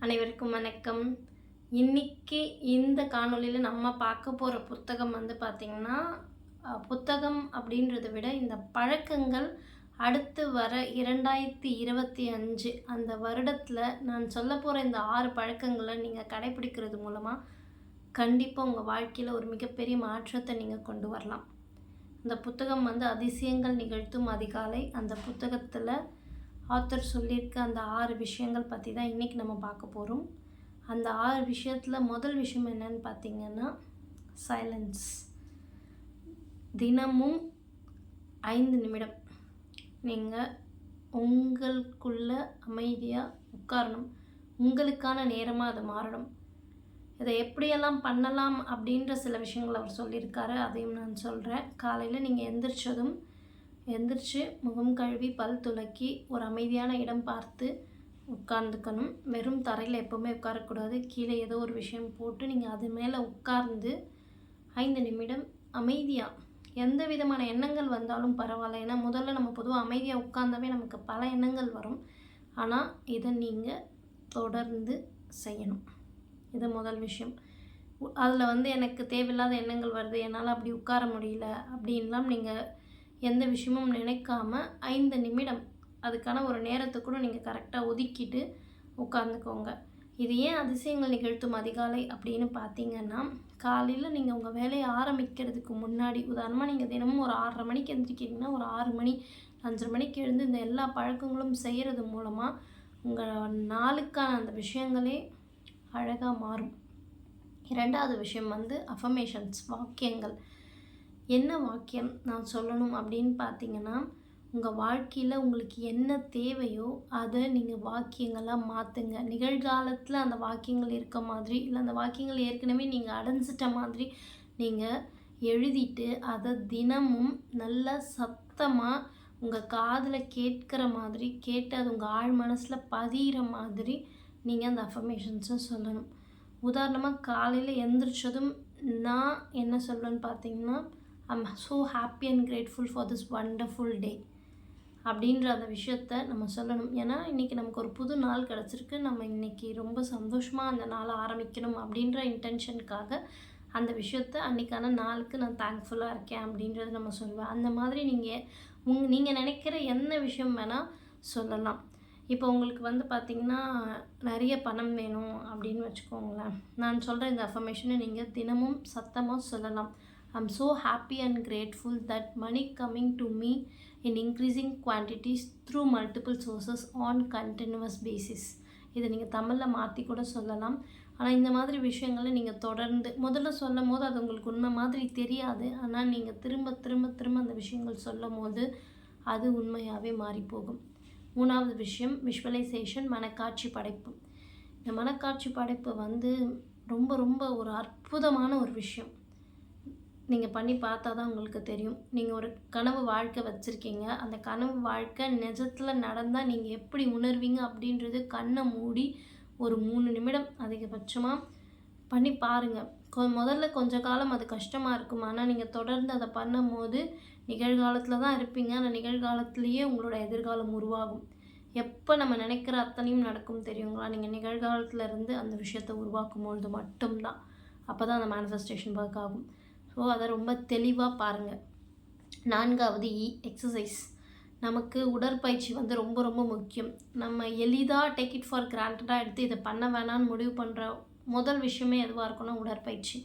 அனைவருக்கும் வணக்கம். இன்னைக்கு இந்த காணொளியில நம்ம பார்க்க போற புத்தகம் வந்து பார்த்தீங்கன்னா, புத்தகம் அப்படின்றத விட இந்த பழக்கங்கள் அடுத்து வர 2025 அந்த வருடத்தில நான் சொல்லப் போற இந்த 6 பழக்கங்கள நீங்க கடைப்பிடிக்கிறது மூலமா, கண்டிப்பா உங்க வாழ்க்கையில ஒரு மிகப்பெரிய மாற்றத்த நீங்க கொண்டு வரலாம். இந்த புத்தகம் வந்து அதிசயங்கள் நிகழ்த்தும் அதிகாலை. அந்த புத்தகத்தில ஆத்தர் சொல்லியிருக்க அந்த 6 விஷயங்கள் பற்றி தான் இன்றைக்கி நம்ம பார்க்க போகிறோம். அந்த 6 விஷயத்தில் முதல் விஷயம் என்னன்னு பார்த்தீங்கன்னா, சைலன்ஸ். தினமும் 5 நிமிடம் நீங்கள் உங்களுக்குள்ள அமைதியாக உட்காரணும். உங்களுக்கான நேரமாக அது மாறணும். இதை எப்படியெல்லாம் பண்ணலாம் அப்படின்ற சில விஷயங்கள் அவர் சொல்லியிருக்காரு. அதையும் நான் சொல்கிறேன். காலையில் நீங்கள் எந்திரிச்சு முகம் கழுவி பல் துலக்கி ஒரு அமைதியான இடம் பார்த்து உட்கார்ந்துக்கணும். வெறும் தரையில் எப்போவுமே உட்காரக்கூடாது. கீழே ஏதோ ஒரு விஷயம் போட்டு நீங்கள் அது மேலே உட்கார்ந்து 5 நிமிடம் அமைதியாக எந்த விதமான எண்ணங்கள் வந்தாலும் பரவாயில்ல. ஏன்னா முதல்ல நம்ம பொதுவாக அமைதியாக உட்கார்ந்தாவே நமக்கு பல எண்ணங்கள் வரும். ஆனால் இதை நீங்கள் தொடர்ந்து செய்யணும். இது முதல் விஷயம். அதில் வந்து எனக்கு தேவையில்லாத எண்ணங்கள் வருது, என்னால் அப்படி உட்கார முடியல அப்படின்லாம் நீங்கள் எந்த விஷயமும் நினைக்காம 5 நிமிடம் அதுக்கான ஒரு நேரத்தை கூட நீங்கள் கரெக்டாக ஒதுக்கிட்டு உட்காந்துக்கோங்க. இது ஏன் அதிசயங்கள் நிகழ்த்தும் அதிகாலை அப்படின்னு பார்த்தீங்கன்னா, காலையில் நீங்கள் உங்கள் வேலையை ஆரம்பிக்கிறதுக்கு முன்னாடி, உதாரணமாக நீங்கள் தினமும் ஒரு 6:30 மணிக்கு எழுந்திரிக்கிறீங்கன்னா, ஒரு 6 மணி 5:30 மணிக்கு எழுந்து இந்த எல்லா பழக்கங்களும் செய்கிறது மூலமாக உங்கள் நாளுக்கான அந்த விஷயங்களே அழகாக மாறும். 2வது விஷயம் வந்து அஃபர்மேஷன்ஸ், வாக்கியங்கள். என்ன வாக்கியம் நான் சொல்லணும் அப்படின்னு பார்த்தீங்கன்னா, உங்கள் வாழ்க்கையில் உங்களுக்கு என்ன தேவையோ அதை நீங்கள் வாக்கியங்களாக மாற்றுங்க. நிகழ்காலத்தில் அந்த வாக்கியங்கள் இருக்க மாதிரி, இல்லை அந்த வாக்கியங்கள் ஏற்கனவே நீங்கள் அடைஞ்சிட்ட மாதிரி நீங்கள் எழுதிட்டு அதை தினமும் நல்ல சத்தமாக உங்கள் காதில் கேட்குற மாதிரி கேட்டு அது உங்கள் ஆழ் மனசில் பதிகிற மாதிரி நீங்கள் அந்த அஃபர்மேஷன்ஸை சொல்லணும். உதாரணமாக காலையில் எந்திரிச்சதும் நான் என்ன சொல்வேன்னு பார்த்தீங்கன்னா, I'm so happy and grateful for this wonderful டே அப்படின்ற அந்த விஷயத்த நம்ம சொல்லணும். ஏன்னா இன்றைக்கி நமக்கு ஒரு புது நாள் கிடச்சிருக்கு. நம்ம இன்றைக்கி ரொம்ப சந்தோஷமாக அந்த நாளை ஆரம்பிக்கணும் அப்படின்ற இன்டென்ஷனுக்காக அந்த விஷயத்த அன்றைக்கான நாளுக்கு நான் தேங்க்ஃபுல்லாக இருக்கேன் அப்படின்றது நம்ம சொல்லுவேன். அந்த மாதிரி நீங்கள் நினைக்கிற என்ன விஷயம் வேணால் சொல்லலாம். இப்போ உங்களுக்கு வந்து பார்த்திங்கன்னா, நிறைய பணம் வேணும் அப்படின்னு வச்சுக்கோங்களேன். நான் சொல்கிற இந்த அஃபர்மேஷனை நீங்கள் தினமும் சத்தமாக சொல்லலாம். I'm so happy and grateful that money coming to me in increasing quantities through multiple sources on continuous basis. இதை நீங்கள் தமிழில் மாற்றி கூட சொல்லலாம். ஆனால் இந்த மாதிரி விஷயங்களை நீங்கள் தொடர்ந்து முதல்ல சொல்லும் போது அது உங்களுக்கு உண்மை மாதிரி தெரியாது. ஆனால் நீங்கள் திரும்ப திரும்ப திரும்ப அந்த விஷயங்கள் சொல்லும் போது அது உண்மையாகவே மாறிப்போகும். 3வது விஷயம் விஷுவலைசேஷன், மனக்காட்சி படைப்பு. இந்த மனக்காட்சி படைப்பு வந்து ரொம்ப ரொம்ப ஒரு அற்புதமான ஒரு விஷயம். நீங்கள் பண்ணி பார்த்தா தான் உங்களுக்கு தெரியும். நீங்கள் ஒரு கனவு வாழ்க்கை வச்சுருக்கீங்க. அந்த கனவு வாழ்க்கை நிஜத்தில் நடந்தால் நீங்கள் எப்படி உணர்வீங்க அப்படின்றது கண்ணை மூடி ஒரு 3 நிமிடம் அதிகபட்சமாக பண்ணி பாருங்கள். முதல்ல கொஞ்ச காலம் அது கஷ்டமாக இருக்கும். ஆனால் நீங்கள் தொடர்ந்து அதை பண்ணும்போது நிகழ்காலத்தில் தான் இருப்பீங்க. ஆனால் நிகழ்காலத்திலேயே உங்களோட எதிர்காலம் உருவாகும். எப்போ நம்ம நினைக்கிற அத்தனையும் நடக்கும் தெரியுங்களா? நீங்கள் நிகழ்காலத்தில் இருந்து அந்த விஷயத்தை உருவாக்கும்பொழுது மட்டும்தான். அப்போ தான் அந்த மேனிஃபெஸ்டேஷன் ஒர்க் ஆகும். ஸோ அதை ரொம்ப தெளிவாக பாருங்கள். 4வது எக்ஸசைஸ். நமக்கு உடற்பயிற்சி வந்து ரொம்ப ரொம்ப முக்கியம். நம்ம எளிதாக டேக் இட் ஃபார் கிராண்டடாக எடுத்து இதை பண்ண வேணான்னு முடிவு பண்ணுற முதல் விஷயமே எதுவாக இருக்குன்னா உடற்பயிற்சி.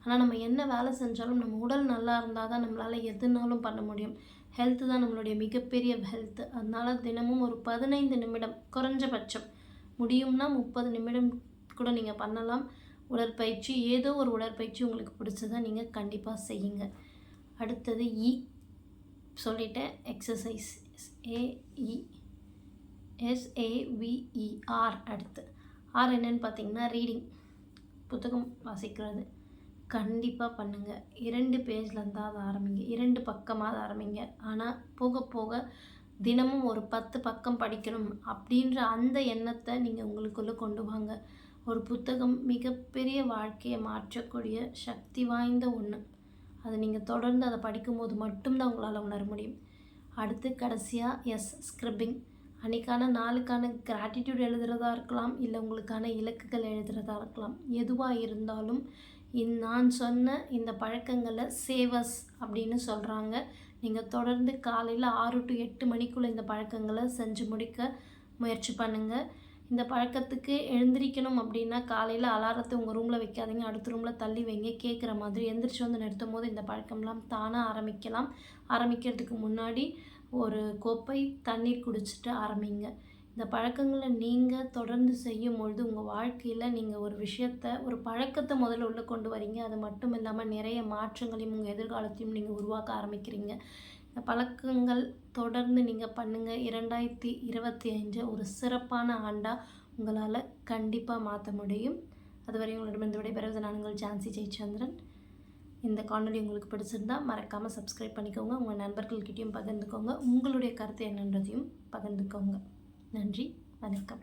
ஆனால் நம்ம என்ன வேலை செஞ்சாலும் நம்ம உடல் நல்லா இருந்தால் தான் நம்மளால் எதுனாலும் பண்ண முடியும். ஹெல்த்து தான் நம்மளுடைய மிகப்பெரிய ஹெல்த்து. அதனால் தினமும் ஒரு 15 நிமிடம், குறைஞ்சபட்சம் முடியும்னா 30 நிமிடம் கூட நீங்கள் பண்ணலாம். உடற்பயிற்சி, ஏதோ ஒரு உடற்பயிற்சி உங்களுக்கு பிடிச்சதை நீங்கள் கண்டிப்பாக செய்யுங்க. அடுத்தது சொல்லிட்டேன், எக்ஸசைஸ். SAVER. அடுத்து என்னன்னு பார்த்தீங்கன்னா ரீடிங், புத்தகம் வாசிக்கிறது. கண்டிப்பாக பண்ணுங்கள். 2 பேஜ்லேருந்து அதை ஆரம்பிங்க, 2 பக்கமாக ஆரம்பிங்க. ஆனால் போக போக தினமும் ஒரு 10 பக்கம் படிக்கணும் அப்படின்ற அந்த எண்ணத்தை நீங்கள் உங்களுக்குள்ளே கொண்டு வாங்க. ஒரு புத்தகம் மிகப்பெரிய வாழ்க்கையை மாற்றக்கூடிய சக்தி வாய்ந்த ஒன்று. அதை நீங்கள் தொடர்ந்து அதை படிக்கும்போது மட்டும்தான் உங்களால் உணர முடியும். அடுத்து கடைசியாக ஸ்கிரிப்பிங். அன்றைக்கான நாளுக்கான கிராட்டிடியூட் எழுதுகிறதா இருக்கலாம், இல்லை உங்களுக்கான இலக்குகள் எழுதுகிறதா இருக்கலாம். எதுவாக இருந்தாலும் நான் சொன்ன இந்த பழக்கங்களை சேவஸ் அப்படின்னு சொல்கிறாங்க. நீங்கள் தொடர்ந்து காலையில் 6 to 8 மணிக்குள்ளே இந்த பழக்கங்களை செஞ்சு முடிக்க முயற்சி பண்ணுங்கள். இந்த பழக்கத்துக்கு எழுந்திரிக்கணும் அப்படின்னா காலையில் அலாரத்தை உங்கள் ரூமில் வைக்காதீங்க, அடுத்த ரூமில் தள்ளி வைங்க. கேட்குற மாதிரி எந்திரிச்சு வந்து நிறுத்தும் போது இந்த பழக்கம்லாம் தானாக ஆரம்பிக்கலாம். ஆரம்பிக்கிறதுக்கு முன்னாடி ஒரு கோப்பை தண்ணீர் குடிச்சிட்டு ஆரம்பிங்க. இந்த பழக்கங்களை நீங்கள் தொடர்ந்து செய்யும் பொழுது உங்கள் வாழ்க்கையில் நீங்கள் ஒரு பழக்கத்தை முதல்ல உள்ளே கொண்டு வரீங்க. அது மட்டும் இல்லாமல் நிறைய மாற்றங்களையும் உங்கள் எதிர்காலத்தையும் நீங்கள் உருவாக்க ஆரம்பிக்கிறீங்க. இந்த பழக்கங்கள் தொடர்ந்து நீங்கள் பண்ணுங்கள். 2025 ஒரு சிறப்பான ஆண்டாக உங்களால் கண்டிப்பாக மாற்ற முடியும். அதுவரை உங்களிடமிருந்து விடைபெறுவது நான் உங்கள் ஜான்சி ஜெயச்சந்திரன். இந்த காணொலி உங்களுக்கு பிடிச்சிருந்தா மறக்காமல் சப்ஸ்கிரைப் பண்ணிக்கோங்க. உங்கள் நண்பர்கள்கிட்டையும் பகிர்ந்துக்கோங்க. உங்களுடைய கருத்து என்னன்றதையும் பகிர்ந்துக்கோங்க. நன்றி, வணக்கம்.